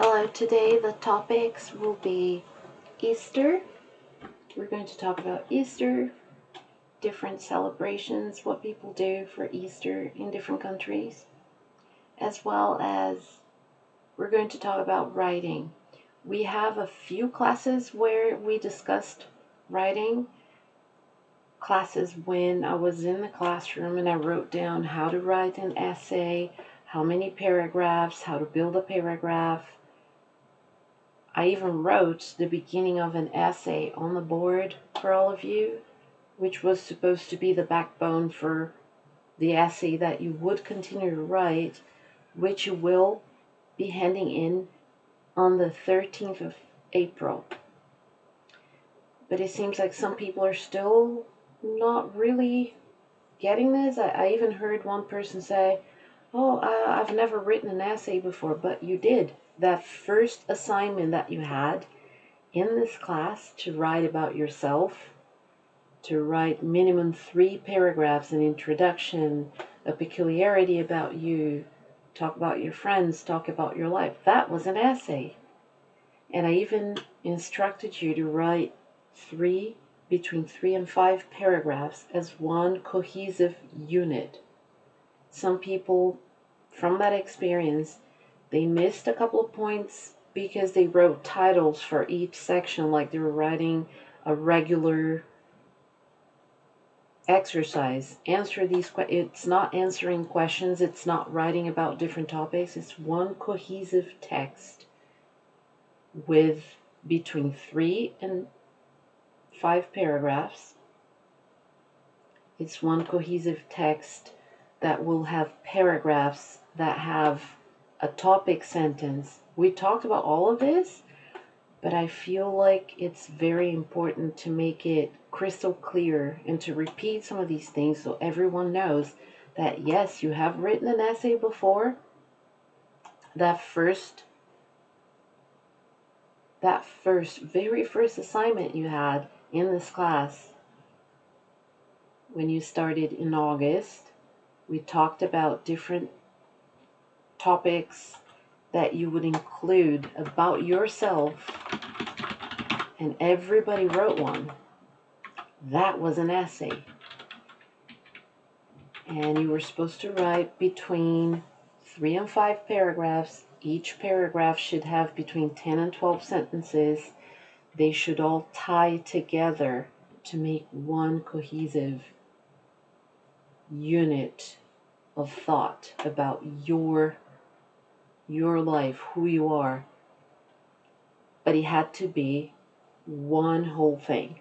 Hello, today the topics will be Easter. We're going to talk about Easter, different celebrations, what people do for Easter in different countries, as well as we're going to talk about writing. We have a few classes where we discussed writing, classes when I was in the classroom and I wrote down how to write an essay, how many paragraphs, how to build a paragraph. I even wrote the beginning of an essay on the board for all of you, which was supposed to be the backbone for the essay that you would continue to write, which you will be handing in on the 13th of April. But it seems like some people are still not really getting this. I even heard one person say, "Oh, I've never written an essay before," but you did. That first assignment that you had in this class to write about yourself, to write minimum 3 paragraphs, an introduction, a peculiarity about you, talk about your friends, talk about your life. That was an essay. And I even instructed you to write between 3 and 5 paragraphs as one cohesive unit. Some people from that experience, they missed a couple of points because they wrote titles for each section like they were writing a regular exercise. It's not answering questions, it's not writing about different topics, it's one cohesive text with between 3 and 5 paragraphs. It's one cohesive text that will have paragraphs that have a topic sentence. We talked about all of this, but I feel like it's very important to make it crystal clear and to repeat some of these things so everyone knows that yes, you have written an essay before. That very first assignment you had in this class when you started in August, we talked about different topics that you would include about yourself, and everybody wrote one. That was an essay. And you were supposed to write between 3 and 5 paragraphs. Each paragraph should have between 10 and 12 sentences. They should all tie together to make one cohesive unit of thought about your life, who you are. But it had to be one whole thing,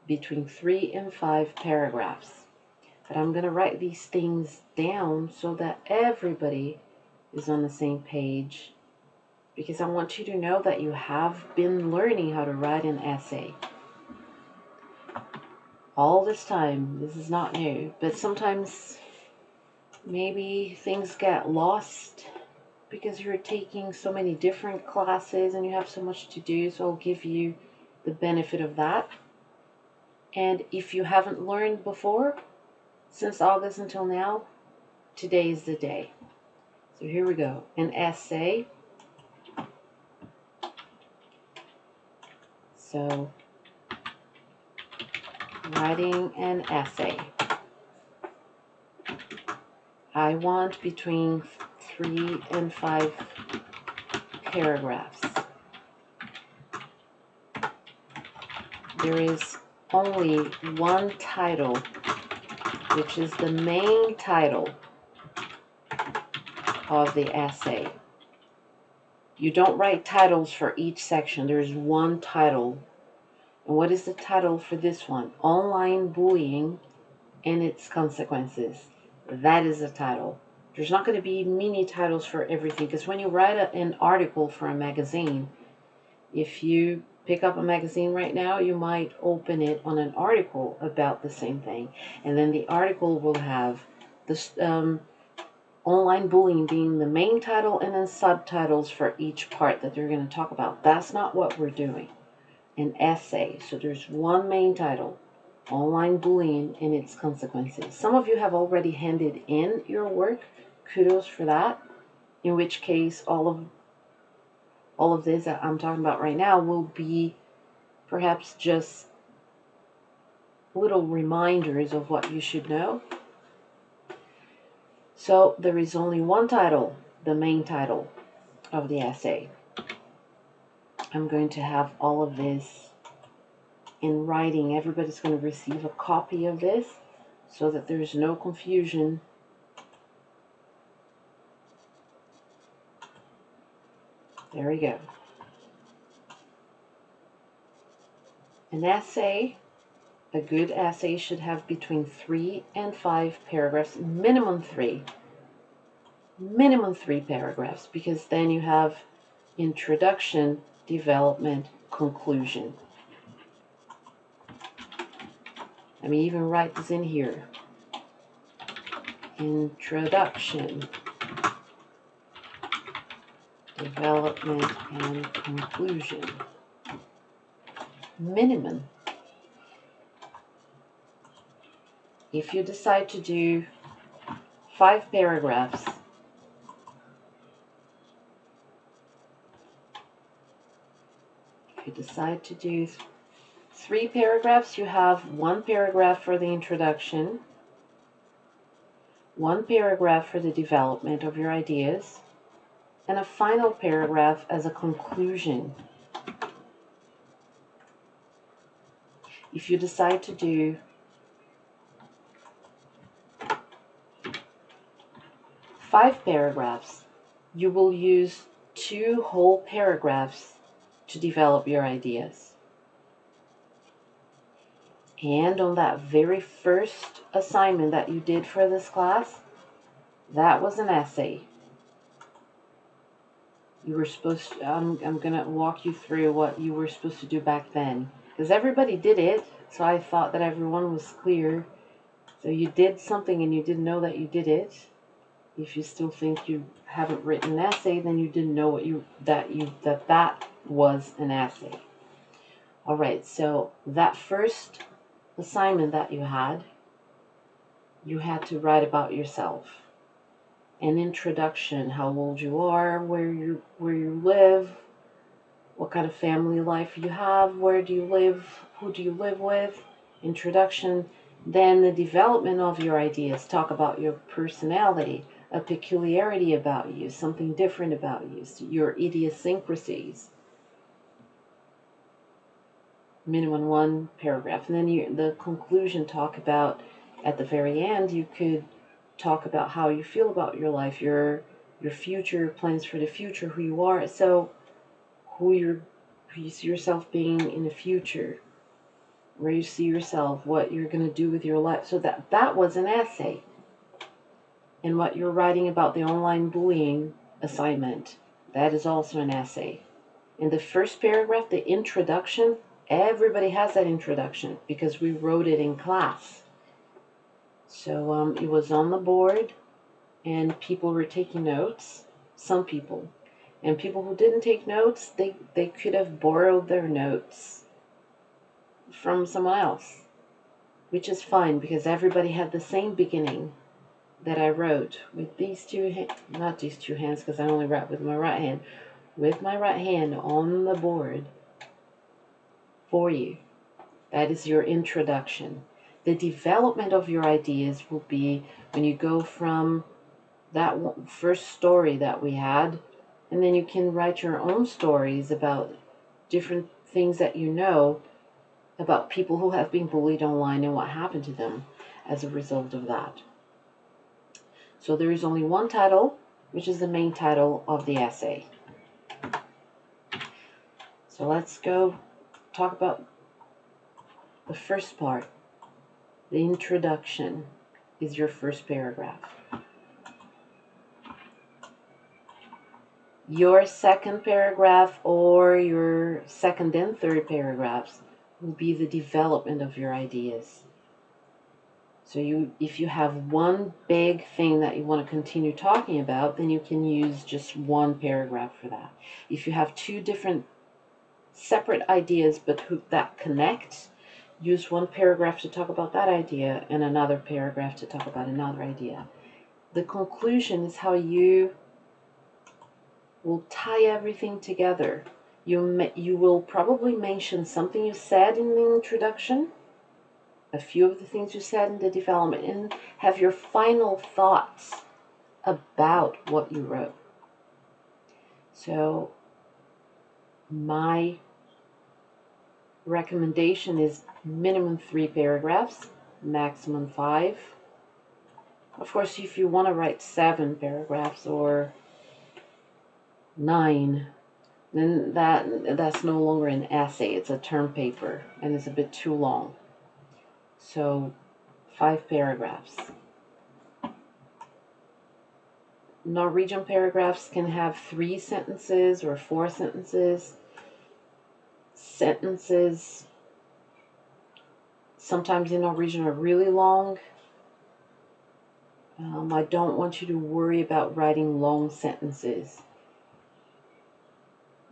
between 3 and 5 paragraphs. But I'm going to write these things down so that everybody is on the same page, because I want you to know that you have been learning how to write an essay all this time. This is not new, but sometimes maybe things get lost because you're taking so many different classes and you have so much to do, so I'll give you the benefit of that. And if you haven't learned before, since August until now, today is the day. So here we go. An essay. So, writing an essay. I want between 3 and 5 paragraphs. There is only one title, which is the main title of the essay. You don't write titles for each section. There's one title. And what is the title for this one? Online bullying and its consequences. That is the title. There's not going to be mini titles for everything, because when you write an article for a magazine, if you pick up a magazine right now, you might open it on an article about the same thing. And then the article will have this online bullying being the main title and then subtitles for each part that they're going to talk about. That's not what we're doing. An essay. So there's one main title, online bullying and its consequences. Some of you have already handed in your work. Kudos for that. In which case, all of All of this that I'm talking about right now will be perhaps just little reminders of what you should know. So there is only one title, the main title of the essay. I'm going to have all of this in writing. Everybody's going to receive a copy of this so that there's no confusion. There we go. An essay, a good essay should have between 3 and 5 paragraphs, minimum 3. Minimum 3 paragraphs, because then you have introduction, development, conclusion. Let me even write this in here. Introduction, development, and conclusion. Minimum. If you decide to do 5 paragraphs, if you decide to do 3 paragraphs, you have 1 paragraph for the introduction, 1 paragraph for the development of your ideas, and a final paragraph as a conclusion. If you decide to do 5 paragraphs, you will use 2 whole paragraphs to develop your ideas. And on that very first assignment that you did for this class, that was an essay. You were supposed to, I'm going to walk you through what you were supposed to do back then. Because everybody did it, so I thought that everyone was clear. So you did something and you didn't know that you did it. If you still think you haven't written an essay, then you didn't know that was an essay. All right, so that first assignment that you had to write about yourself. An introduction, how old you are, where you live, what kind of family life you have, where do you live, who do you live with, introduction. Then the development of your ideas, talk about your personality, a peculiarity about you, something different about you, your idiosyncrasies. Minimum 1 paragraph. And then the conclusion, talk about, at the very end, you could talk about how you feel about your life, your future, plans for the future, who you are. So who you see yourself being in the future, where you see yourself, what you're going to do with your life. So that was an essay. And what you're writing about the online bullying assignment, that is also an essay. In the first paragraph, the introduction, everybody has that introduction because we wrote it in class. So it was on the board and people were taking notes, some people. And people who didn't take notes, they could have borrowed their notes from someone else, which is fine because everybody had the same beginning that I wrote with these not these two hands because I only write with my right hand, with my right hand on the board for you. That is your introduction. The development of your ideas will be when you go from that first story that we had, and then you can write your own stories about different things that you know about people who have been bullied online and what happened to them as a result of that. So there is only one title, which is the main title of the essay. So let's go talk about the first part. The introduction is your first paragraph. Your second paragraph or your second and third paragraphs will be the development of your ideas. So if you have one big thing that you want to continue talking about, then you can use just 1 paragraph for that. If you have 2 different separate ideas but that connect, use 1 paragraph to talk about that idea and another paragraph to talk about another idea. The conclusion is how you will tie everything together. You will probably mention something you said in the introduction, a few of the things you said in the development, and have your final thoughts about what you wrote. So my recommendation is minimum 3 paragraphs, maximum 5. Of course, if you want to write 7 paragraphs or 9, then that's no longer an essay. It's a term paper, and it's a bit too long. So 5 paragraphs. Norwegian paragraphs can have 3 sentences or 4 sentences. Sentences sometimes in Norwegian are really long. I don't want you to worry about writing long sentences.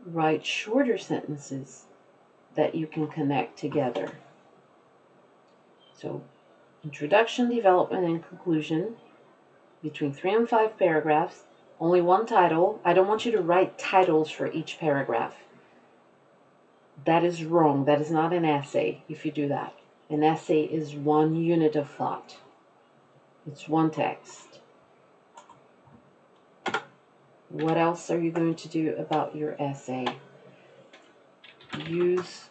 Write shorter sentences that you can connect together. So, introduction, development, and conclusion, between 3 and 5 paragraphs, only one title. I don't want you to write titles for each paragraph. That is wrong. That is not an essay if you do that. An essay is one unit of thought. It's one text. What else are you going to do about your essay? Use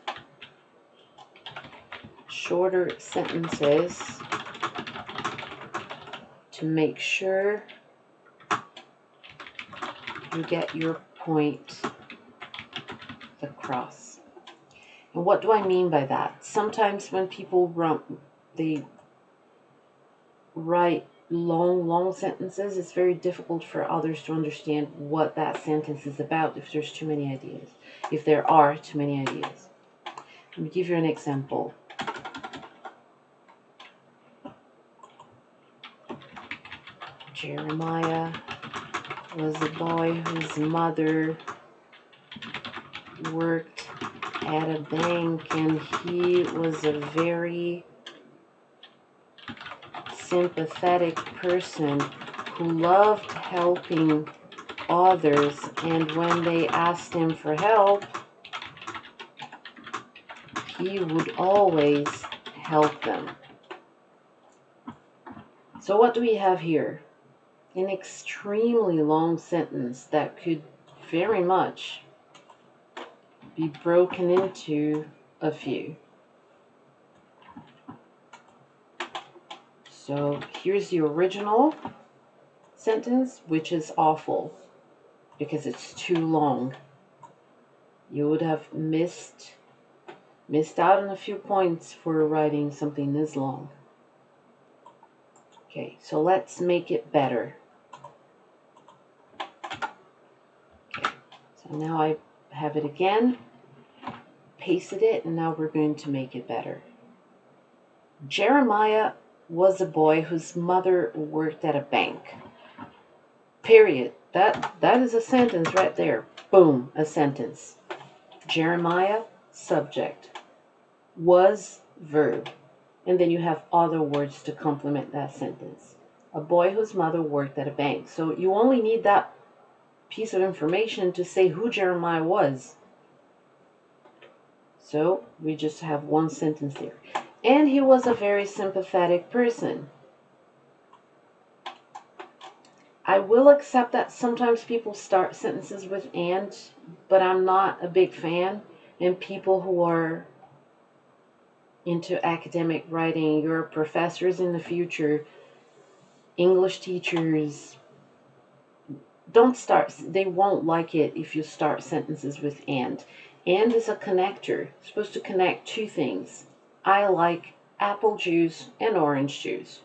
shorter sentences to make sure you get your point across. And what do I mean by that? Sometimes when people they write long sentences, it's very difficult for others to understand what that sentence is about if there's too many ideas. If there are too many ideas. Let me give you an example. Jeremiah was a boy whose mother worked at a bank, and he was a very sympathetic person who loved helping others, and when they asked him for help, he would always help them. So what do we have here? An extremely long sentence that could very much be broken into a few. So here's the original sentence, which is awful because it's too long. You would have missed out on a few points for writing something this long. Okay, so let's make it better. Okay, so now I have it again, pasted it, and now we're going to make it better. Jeremiah was a boy whose mother worked at a bank. Period. That is a sentence right there. Boom, a sentence. Jeremiah, subject. Was, verb. And then you have other words to complement that sentence. A boy whose mother worked at a bank. So you only need that piece of information to say who Jeremiah was. So we just have one sentence there. And he was a very sympathetic person. I will accept that sometimes people start sentences with and, but I'm not a big fan. And people who are into academic writing, your professors in the future, English teachers, don't start, they won't like it if you start sentences with and. And is a connector, it's supposed to connect two things. I like apple juice and orange juice.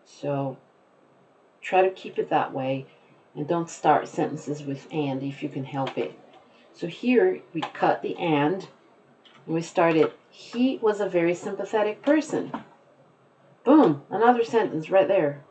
So try to keep it that way and don't start sentences with and if you can help it. So here we cut the and we started, he was a very sympathetic person. Boom, another sentence right there.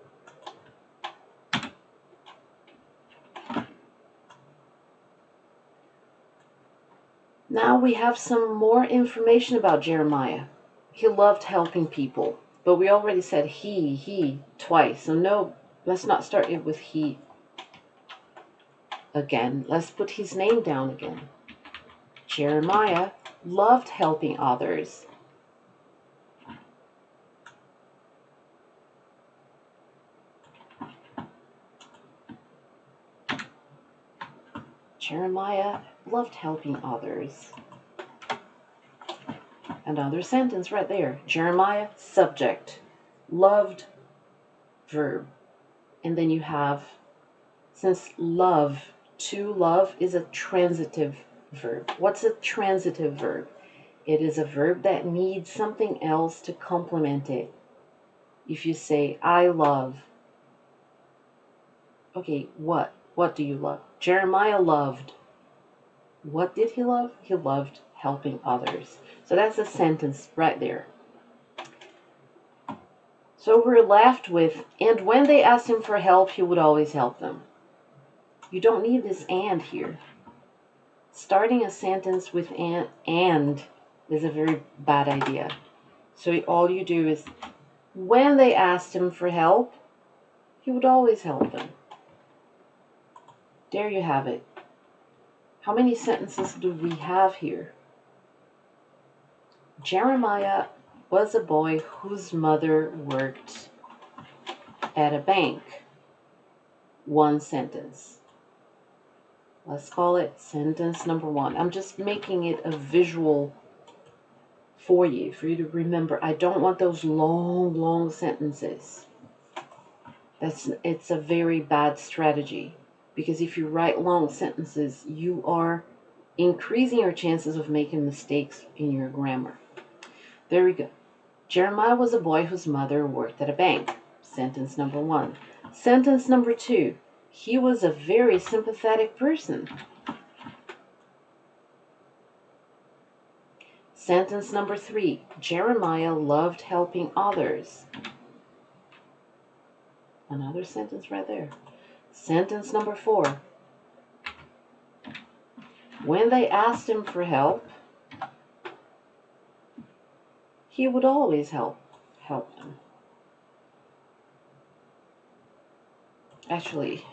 Now we have some more information about Jeremiah. He loved helping people, but we already said he twice. So no, let's not start it with he. Again, let's put his name down again. Jeremiah loved helping others. Jeremiah loved helping others. Another sentence right there. Jeremiah, subject. Loved, verb. And then you have, since love, to love is a transitive verb. What's a transitive verb? It is a verb that needs something else to complement it. If you say, I love, okay, what? What do you love? Jeremiah loved. What did he love? He loved helping others. So that's a sentence right there. So we're left with, and when they asked him for help, he would always help them. You don't need this and here. Starting a sentence with and is a very bad idea. So all you do is, when they asked him for help, he would always help them. There you have it. How many sentences do we have here? Jeremiah was a boy whose mother worked at a bank. One sentence. Let's call it sentence number 1. I'm just making it a visual for you to remember. I don't want those long sentences. It's a very bad strategy, because if you write long sentences, you are increasing your chances of making mistakes in your grammar. There we go. Jeremiah was a boy whose mother worked at a bank. Sentence number 1. Sentence number 2. He was a very sympathetic person. Sentence number 3. Jeremiah loved helping others. Another sentence right there. Sentence number 4. When they asked him for help, he would always help them. Actually,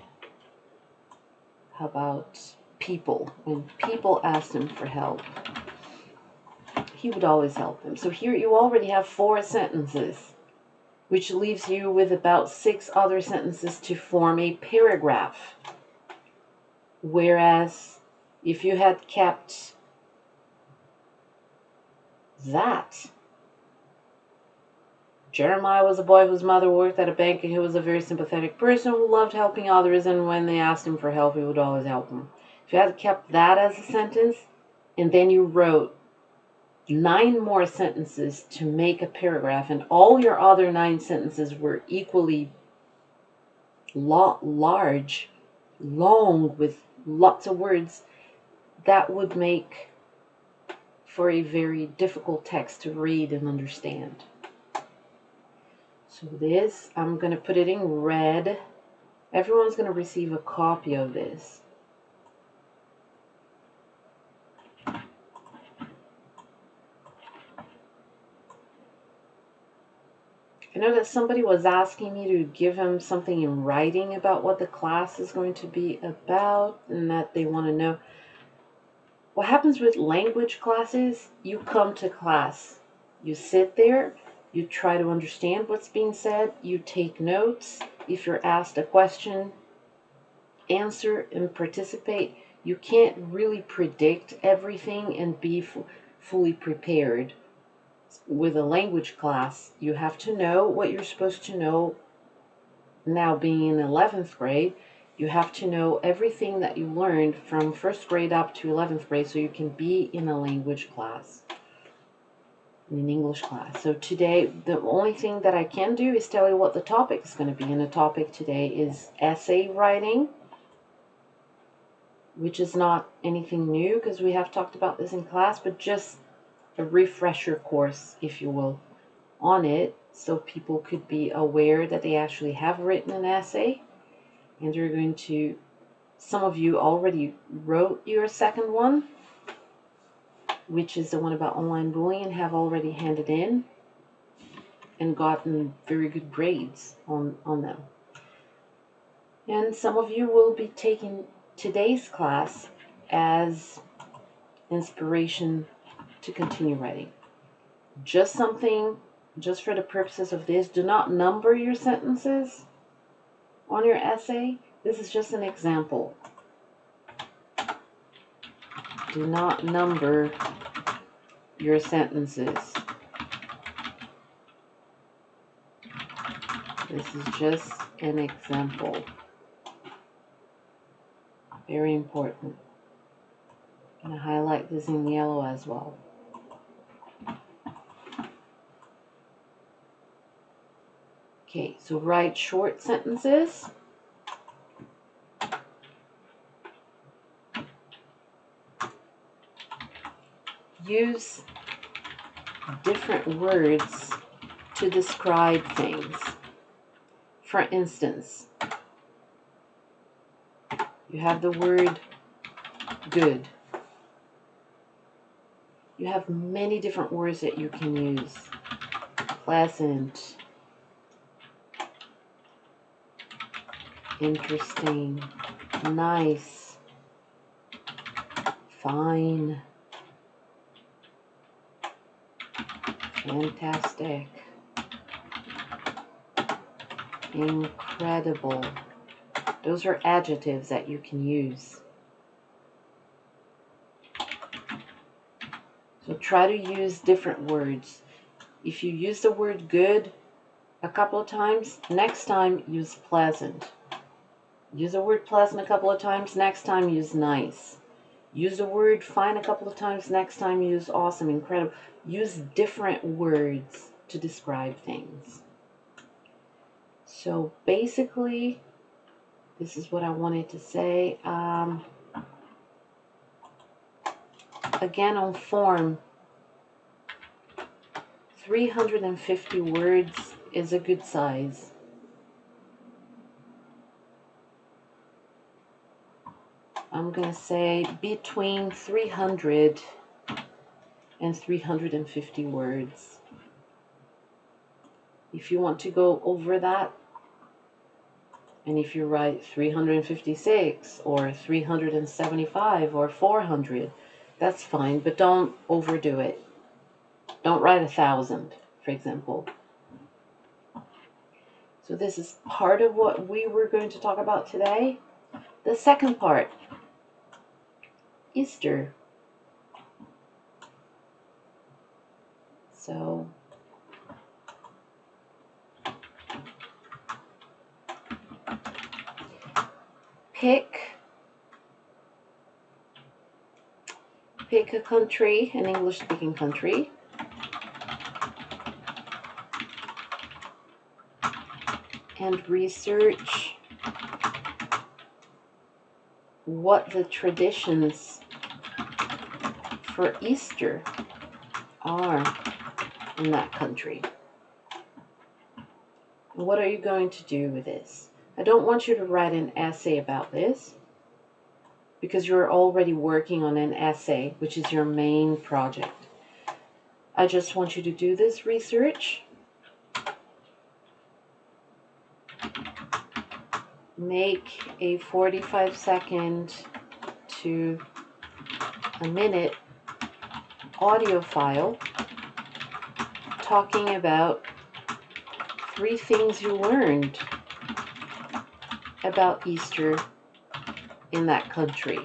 how about people? When people asked him for help, he would always help them. So here you already have 4 sentences, which leaves you with about 6 other sentences to form a paragraph. Whereas if you had kept that, Jeremiah was a boy whose mother worked at a bank, and he was a very sympathetic person who loved helping others, and when they asked him for help, he would always help them. If you had kept that as a sentence, and then you wrote 9 more sentences to make a paragraph, and all your other 9 sentences were equally large, long, with lots of words, that would make for a very difficult text to read and understand. So this, I'm going to put it in red. Everyone's going to receive a copy of this. I know that somebody was asking me to give him something in writing about what the class is going to be about, and that they want to know. What happens with language classes, you come to class, you sit there, you try to understand what's being said, you take notes. If you're asked a question, answer and participate. You can't really predict everything and be fully prepared. With a language class, you have to know what you're supposed to know. Now, being in 11th grade, you have to know everything that you learned from 1st grade up to 11th grade so you can be in a language class, in an English class. So today, the only thing that I can do is tell you what the topic is going to be. And the topic today is essay writing, which is not anything new because we have talked about this in class, but just a refresher course, if you will, on it, so people could be aware that they actually have written an essay. And you're going to, some of you already wrote your second one, which is the one about online bullying, and have already handed in and gotten very good grades on them. And some of you will be taking today's class as inspiration to continue writing. Just something, just for the purposes of this, do not number your sentences on your essay. This is just an example. Do not number your sentences. This is just an example. Very important. I'm going to highlight this in yellow as well. Okay, so write short sentences. Use different words to describe things. For instance, you have the word good. You have many different words that you can use. Pleasant, interesting, nice, fine, fantastic, incredible. Those are adjectives that you can use. So try to use different words. If you use the word good a couple of times, next time use pleasant. Use the word pleasant a couple of times, next time use nice. Use the word fine a couple of times, next time use awesome, incredible. Use different words to describe things. So basically, this is what I wanted to say. Again, on form, 350 words is a good size. I'm going to say between 300 and 350 words. If you want to go over that, and if you write 356 or 375 or 400, that's fine, but don't overdo it. Don't write 1,000, for example. So this is part of what we were going to talk about today. The second part, Easter. So pick a country, an English-speaking country, and research what the traditions for Easter are in that country. What are you going to do with this? I don't want you to write an essay about this, because you're already working on an essay, which is your main project. I just want you to do this research. Make a 45-second to a minute audio file talking about 3 things you learned about Easter in that country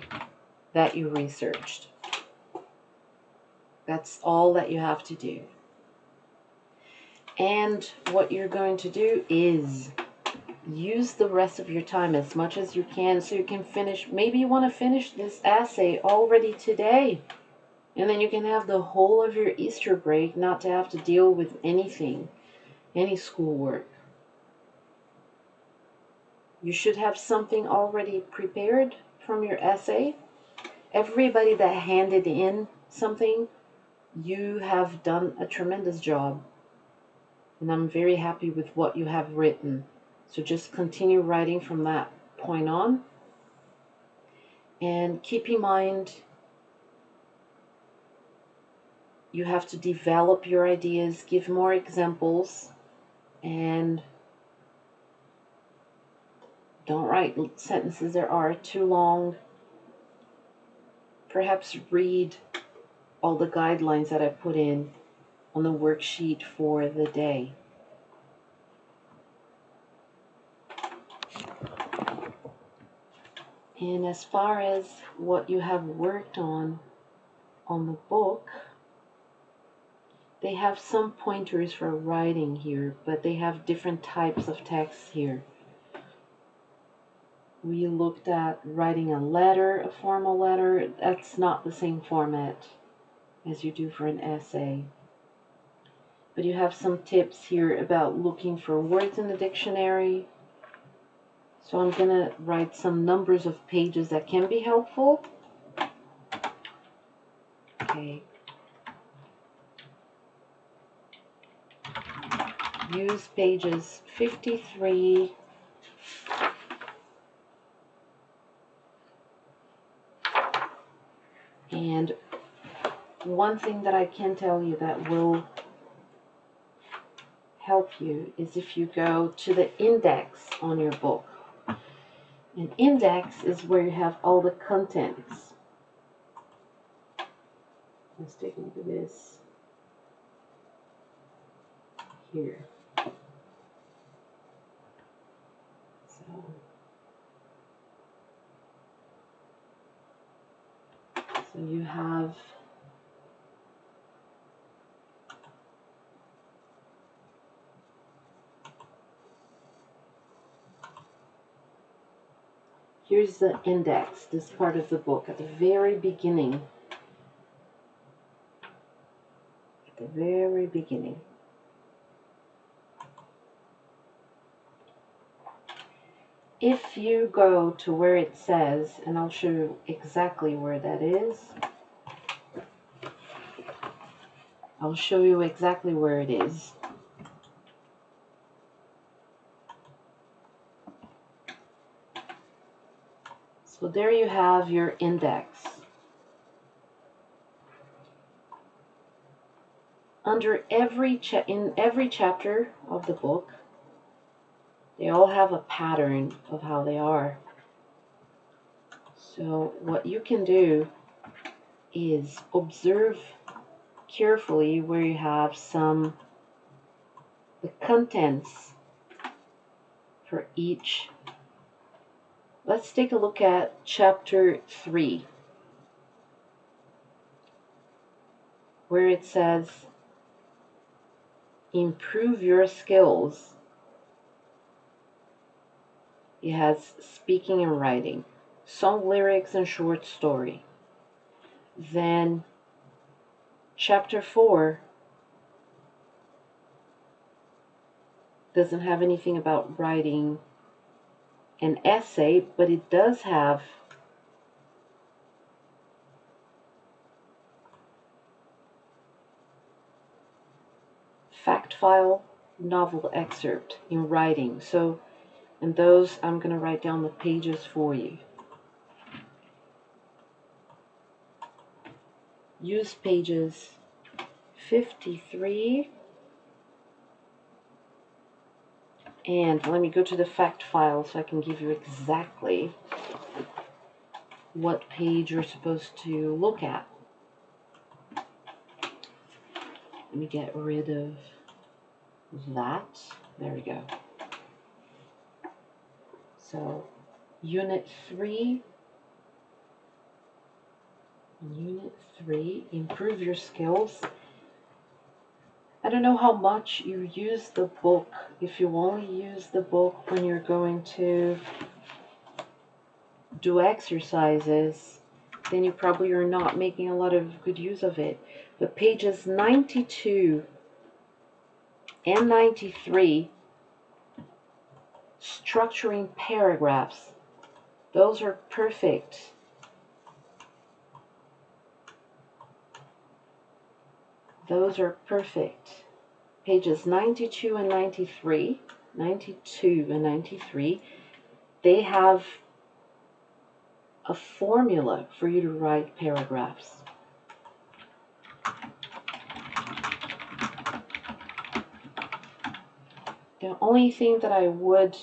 that you researched. That's all that you have to do. And what you're going to do is use the rest of your time as much as you can so you can finish. Maybe you want to finish this essay already today, and then you can have the whole of your Easter break not to have to deal with anything, any schoolwork. You should have something already prepared from your essay. Everybody that handed in something, you have done a tremendous job. And I'm very happy with what you have written. So just continue writing from that point on. And keep in mind, you have to develop your ideas, give more examples, and Don't write sentences that are too long. Perhaps read all the guidelines that I put in on the worksheet for the day. And as far as what you have worked on the book, they have some pointers for writing here, but they have different types of texts here. We looked at writing a letter, a formal letter. That's not the same format as you do for an essay. But you have some tips here about looking for words in the dictionary. So I'm going to write some numbers of pages that can be helpful. Okay. Use pages 53 and one thing that I can tell you that will help you is if you go to the index on your book. An index is where you have all the contents. Let's take a look at this here. So you have here's the index, this part of the book at the very beginning. At the very beginning. If you go to where it says, and I'll show you exactly where that is. I'll show you exactly where it is. So there you have your index. Under in every chapter of the book, they all have a pattern of how they are. So what you can do is observe carefully where you have the contents for each. Let's take a look at chapter 3, where it says, improve your skills. It has speaking and writing, song lyrics and short story. Then chapter 4 doesn't have anything about writing an essay, but it does have fact file, novel excerpt in writing. So, and those I'm going to write down the pages for you. Use pages 53 and let me go to the fact file so I can give you exactly what page you're supposed to look at. Let me get rid of that. There we go. So, Unit 3, improve your skills. I don't know how much you use the book. If you only use the book when you're going to do exercises, then you probably are not making a lot of good use of it. But pages 92 and 93, structuring paragraphs, those are perfect. Those are perfect. Pages 92 and 93, they have a formula for you to write paragraphs. The only thing that I would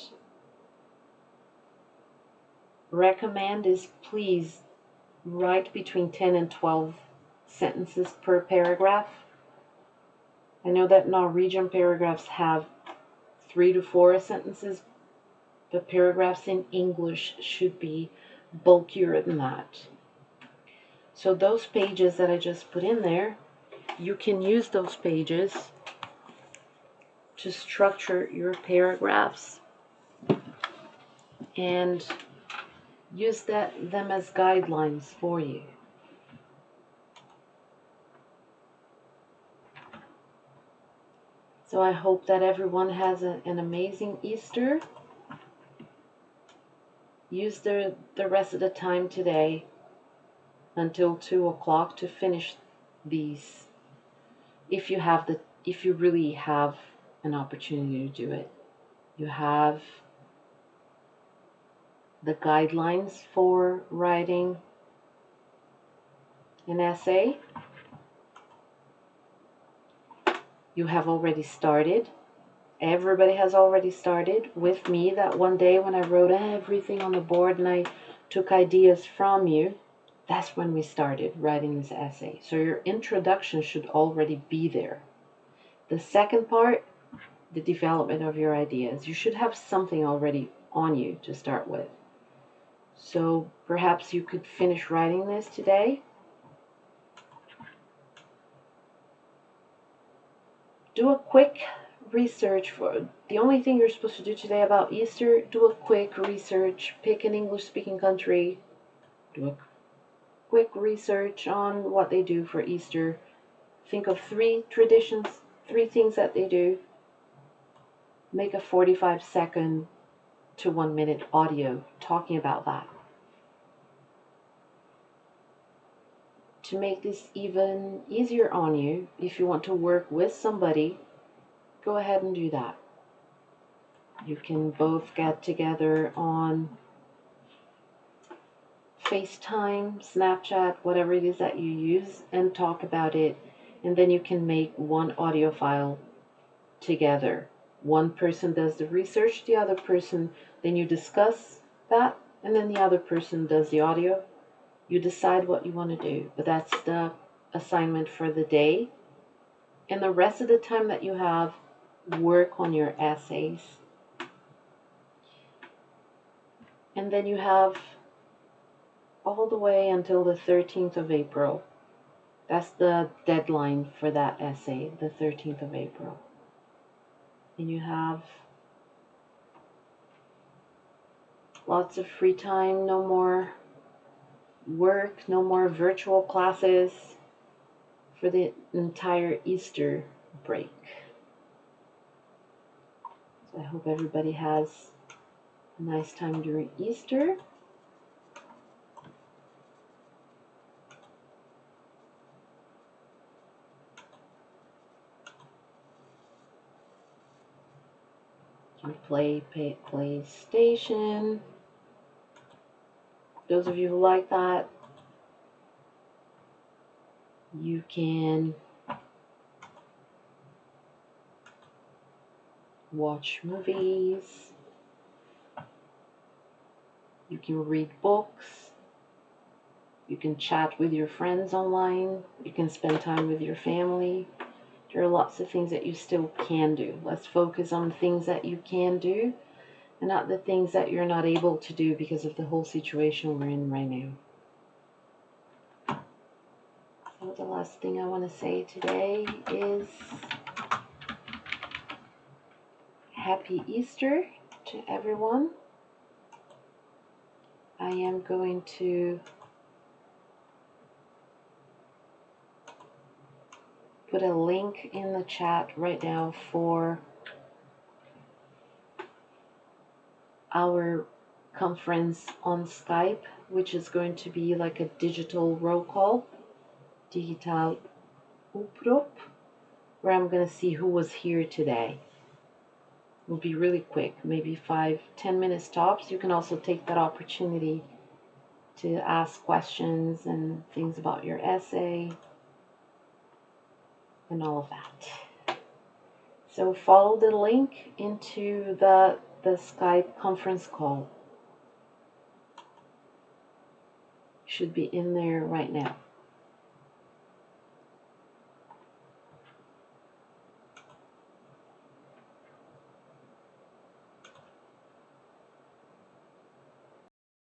recommend is please write between 10 and 12 sentences per paragraph. I know that Norwegian paragraphs have 3 to 4 sentences, but paragraphs in English should be bulkier than that. So those pages that I just put in there, you can use those pages to structure your paragraphs and use them as guidelines for you. So I hope that everyone has an amazing Easter. Use the rest of the time today until 2 o'clock to finish these, if you really have an opportunity to do it. You have the guidelines for writing an essay. You have already started. Everybody has already started with me that one day when I wrote everything on the board and I took ideas from you. That's when we started writing this essay. So your introduction should already be there. The second part, the development of your ideas. You should have something already on you to start with. So perhaps you could finish writing this today. Do a quick research for the only thing you're supposed to do today about Easter. Do a quick research, pick an English speaking country, do a quick research on what they do for Easter. Think of 3 traditions, 3 things that they do. Make a 45-second to 1-minute audio talking about that. To make this even easier on you, if you want to work with somebody, go ahead and do that. You can both get together on FaceTime, Snapchat, whatever it is that you use, and talk about it. And then you can make one audio file together. One person does the research, the other person, then you discuss that, and then the other person does the audio. You decide what you want to do, but that's the assignment for the day. And the rest of the time that you have, work on your essays. And then you have all the way until the 13th of April. That's the deadline for that essay, the 13th of April. And you have lots of free time, no more work, no more virtual classes for the entire Easter break. So I hope everybody has a nice time during Easter. You play PlayStation. Those of you who like that, you can watch movies. You can read books. You can chat with your friends online. You can spend time with your family. There are lots of things that you still can do. Let's focus on things that you can do and not the things that you're not able to do because of the whole situation we're in right now. So the last thing I want to say today is Happy Easter to everyone. I am going to put a link in the chat right now for our conference on Skype, which is going to be like a digital roll call, digital oprop, where I'm going to see who was here today. It will be really quick, maybe 5-10 minutes tops. You can also take that opportunity to ask questions and things about your essay and all of that. So follow the link into the Skype conference call. should be in there right now.